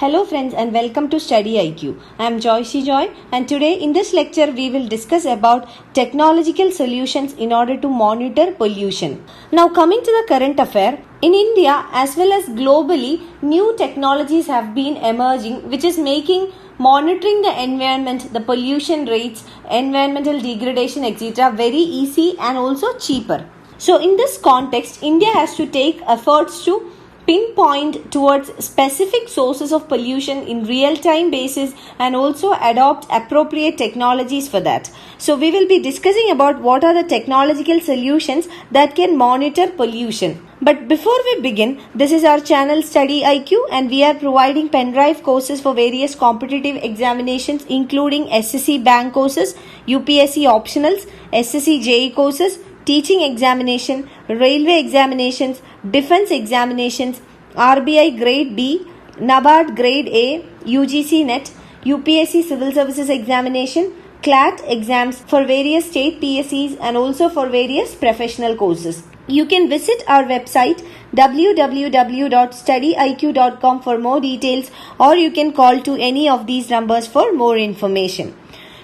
Hello friends and welcome to StudyIQ. I am Joyce Joy and today in this lecture we will discuss about technological solutions in order to monitor pollution. Now coming to the current affair, in India as well as globally, new technologies have been emerging which is making monitoring the environment, the pollution rates, environmental degradation etc. very easy and also cheaper. So in this context, India has to take efforts to pinpoint towards specific sources of pollution in real-time basis and also adopt appropriate technologies for that. So we will be discussing about what are the technological solutions that can monitor pollution. But before we begin, this is our channel StudyIQ and we are providing pen drive courses for various competitive examinations including SSC bank courses, UPSC optionals, SSC JE courses, teaching examination, railway examinations, defense examinations, RBI grade D, NABARD grade A, UGC NET, UPSC Civil Services Examination, CLAT exams for various state PSCs and also for various professional courses. You can visit our website www.studyiq.com for more details or you can call to any of these numbers for more information.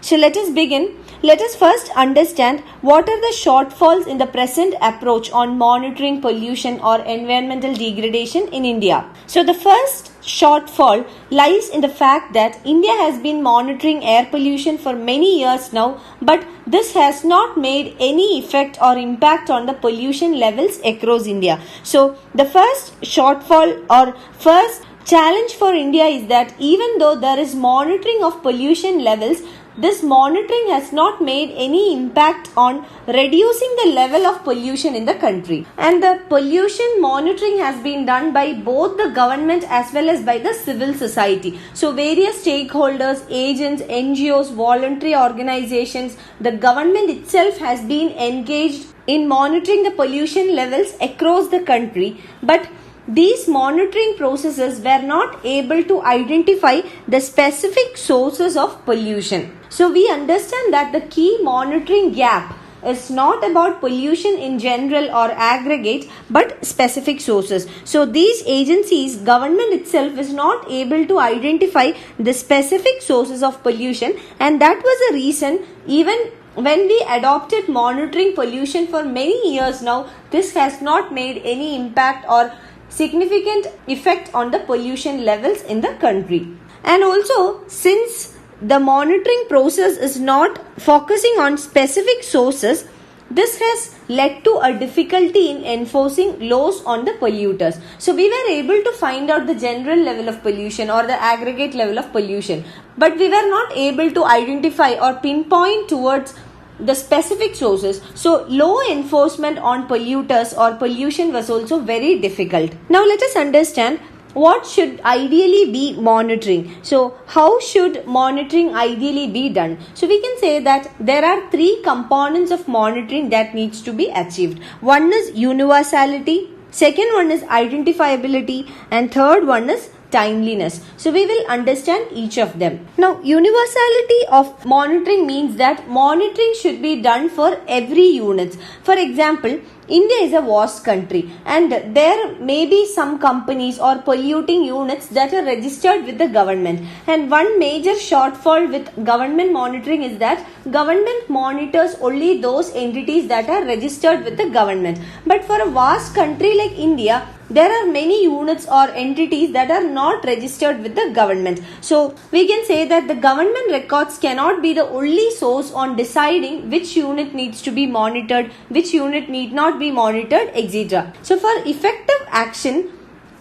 So let us begin. Let us first understand what are the shortfalls in the present approach on monitoring pollution or environmental degradation in India. So the first shortfall lies in the fact that India has been monitoring air pollution for many years now, but this has not made any effect or impact on the pollution levels across India. So the first shortfall or first challenge for India is that even though there is monitoring of pollution levels, this monitoring has not made any impact on reducing the level of pollution in the country. And the pollution monitoring has been done by both the government as well as by the civil society. So various stakeholders, agents, NGOs, voluntary organizations, the government itself has been engaged in monitoring the pollution levels across the country. But these monitoring processes were not able to identify the specific sources of pollution. So we understand that the key monitoring gap is not about pollution in general or aggregate but specific sources. So these agencies, government itself is not able to identify the specific sources of pollution, and that was a reason even when we adopted monitoring pollution for many years now, this has not made any impact or significant effect on the pollution levels in the country. And also, since the monitoring process is not focusing on specific sources, this has led to a difficulty in enforcing laws on the polluters. So we were able to find out the general level of pollution or the aggregate level of pollution, but we were not able to identify or pinpoint towards the specific sources. So law enforcement on polluters or pollution was also very difficult. Now let us understand what should ideally be monitoring. So how should monitoring ideally be done? So we can say that there are three components of monitoring that needs to be achieved. One is universality, second one is identifiability, and third one is timeliness. So we will understand each of them. Now universality of monitoring means that monitoring should be done for every unit. For example, India is a vast country and there may be some companies or polluting units that are registered with the government, and one major shortfall with government monitoring is that government monitors only those entities that are registered with the government. But for a vast country like India, there are many units or entities that are not registered with the government. So we can say that the government records cannot be the only source on deciding which unit needs to be monitored, which unit need not be monitored, etc. So for effective action,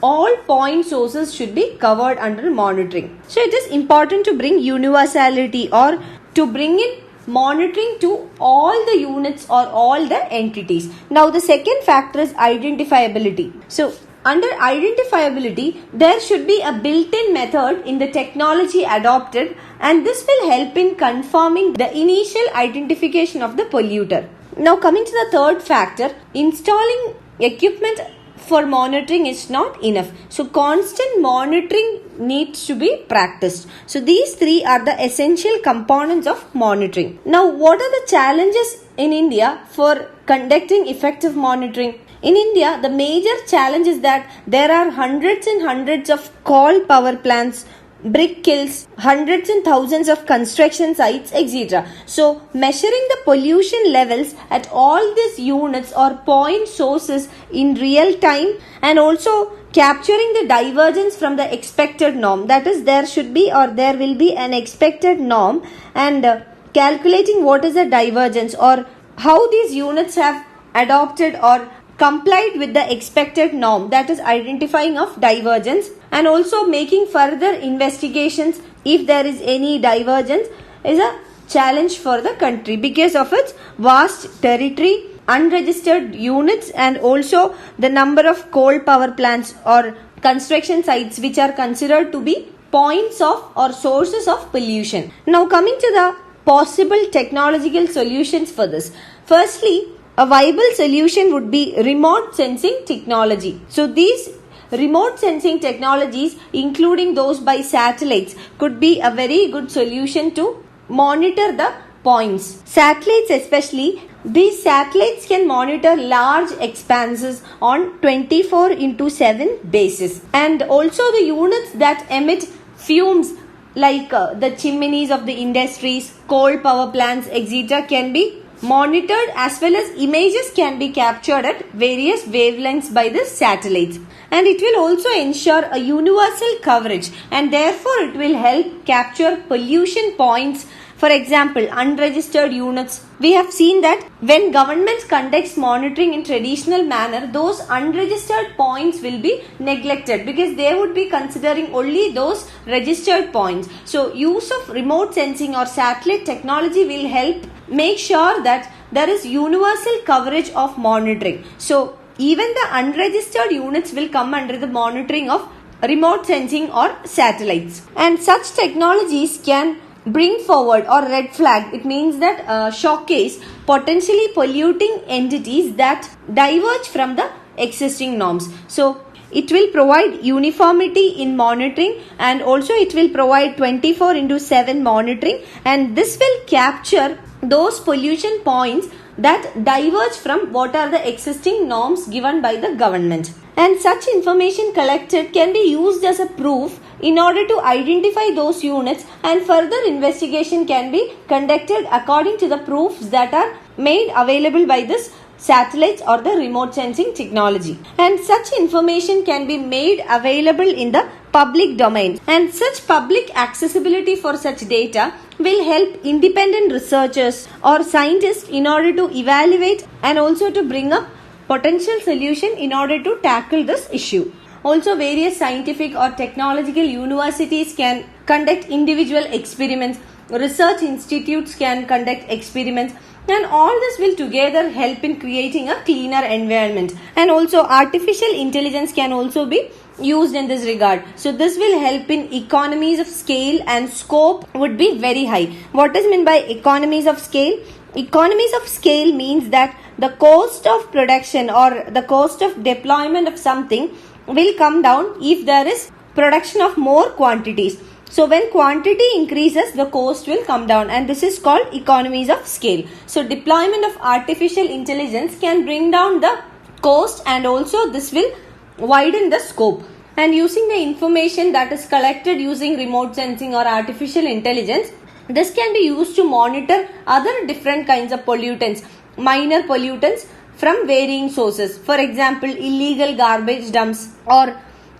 all point sources should be covered under monitoring. So it is important to bring universality or to bring in monitoring to all the units or all the entities. Now the second factor is identifiability. So under identifiability, there should be a built-in method in the technology adopted, and this will help in confirming the initial identification of the polluter. Now coming to the third factor, installing equipment for monitoring is not enough. So constant monitoring needs to be practiced. So these three are the essential components of monitoring. Now what are the challenges in India for conducting effective monitoring? In India, the major challenge is that there are hundreds and hundreds of coal power plants, brick kilns, hundreds and thousands of construction sites, etc. So, measuring the pollution levels at all these units or point sources in real time, and also capturing the divergence from the expected norm. That is, there should be or there will be an expected norm, and calculating what is the divergence or how these units have adopted or complied with the expected norm, that is identifying of divergence, and also making further investigations if there is any divergence is a challenge for the country because of its vast territory, unregistered units, and also the number of coal power plants or construction sites which are considered to be points of or sources of pollution. Now coming to the possible technological solutions for this. Firstly, a viable solution would be remote sensing technology. So these remote sensing technologies, including those by satellites, could be a very good solution to monitor the points. Satellites especially, these satellites can monitor large expanses on 24/7 basis. And also the units that emit fumes like the chimneys of the industries, coal power plants, etc. can be monitored, as well as images can be captured at various wavelengths by the satellites, and it will also ensure a universal coverage, and therefore it will help capture pollution points. For example, unregistered units. We have seen that when government conducts monitoring in traditional manner, those unregistered points will be neglected because they would be considering only those registered points. So use of remote sensing or satellite technology will help make sure that there is universal coverage of monitoring. So even the unregistered units will come under the monitoring of remote sensing or satellites. And such technologies can bring forward or red flag. It means that showcase potentially polluting entities that diverge from the existing norms. So it will provide uniformity in monitoring, and also it will provide 24/7 monitoring, and this will capture those pollution points that diverge from what are the existing norms given by the government. And such information collected can be used as a proof in order to identify those units, and further investigation can be conducted according to the proofs that are made available by this satellites or the remote sensing technology. And such information can be made available in the public domain, and such public accessibility for such data will help independent researchers or scientists in order to evaluate and also to bring up potential solution in order to tackle this issue. Also, various scientific or technological universities can conduct individual experiments, research institutes can conduct experiments, and all this will together help in creating a cleaner environment. And also artificial intelligence can also be used in this regard. So this will help in economies of scale, and scope would be very high. What is meant by economies of scale? Economies of scale means that the cost of production or the cost of deployment of something will come down if there is production of more quantities. So when quantity increases, the cost will come down, and this is called economies of scale. So deployment of artificial intelligence can bring down the cost, and also this will widen the scope. And using the information that is collected using remote sensing or artificial intelligence, this can be used to monitor other different kinds of pollutants, minor pollutants from varying sources. For example, illegal garbage dumps or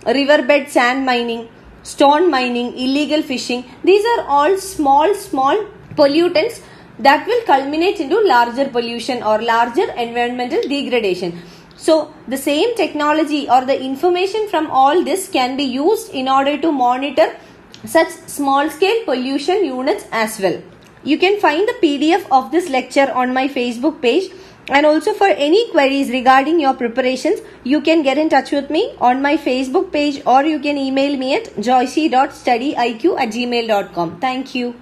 riverbed sand mining, stone mining, illegal fishing. These are all small pollutants that will culminate into larger pollution or larger environmental degradation. So the same technology or the information from all this can be used in order to monitor such small scale pollution units as well. You can find the PDF of this lecture on my Facebook page, and also for any queries regarding your preparations, you can get in touch with me on my Facebook page, or you can email me at joyce.studyiq@gmail.com. Thank you.